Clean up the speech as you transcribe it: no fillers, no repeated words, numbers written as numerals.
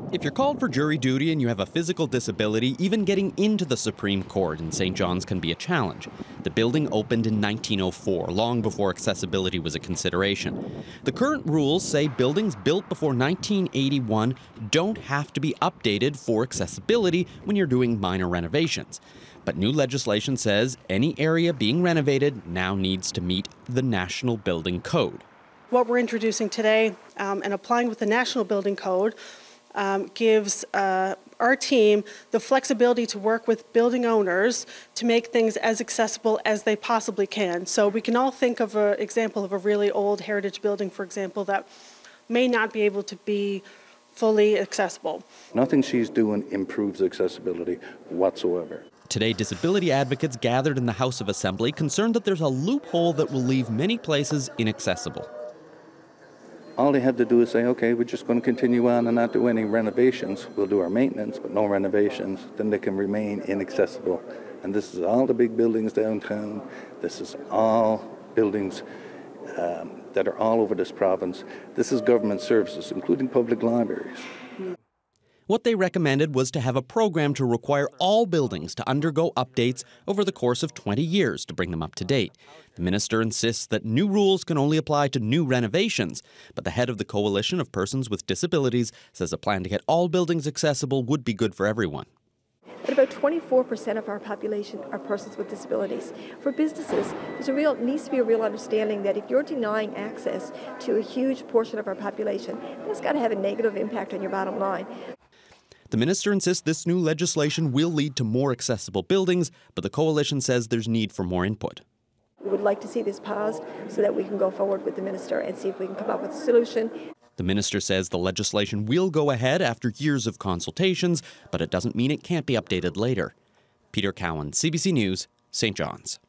If you're called for jury duty and you have a physical disability, even getting into the Supreme Court in St. John's can be a challenge. The building opened in 1904, long before accessibility was a consideration. The current rules say buildings built before 1981 don't have to be updated for accessibility when you're doing minor renovations. But new legislation says any area being renovated now needs to meet the National Building Code. What we're introducing today and applying with the National Building Code gives our team the flexibility to work with building owners to make things as accessible as they possibly can. So we can all think of an example of a really old heritage building, for example, that may not be able to be fully accessible. Nothing she's doing improves accessibility whatsoever. Today, disability advocates gathered in the House of Assembly concerned that there's a loophole that will leave many places inaccessible. All they have to do is say, okay, we're just going to continue on and not do any renovations. We'll do our maintenance, but no renovations. Then they can remain inaccessible. And this is all the big buildings downtown. This is all buildings that are all over this province. This is government services, including public libraries. What they recommended was to have a program to require all buildings to undergo updates over the course of 20 years to bring them up to date. The minister insists that new rules can only apply to new renovations, but the head of the Coalition of Persons with Disabilities says a plan to get all buildings accessible would be good for everyone. But about 24% of our population are persons with disabilities. For businesses, needs to be a real understanding that if you're denying access to a huge portion of our population, that's got to have a negative impact on your bottom line. The minister insists this new legislation will lead to more accessible buildings, but the coalition says there's need for more input. We would like to see this paused so that we can go forward with the minister and see if we can come up with a solution. The minister says the legislation will go ahead after years of consultations, but it doesn't mean it can't be updated later. Peter Cowan, CBC News, St. John's.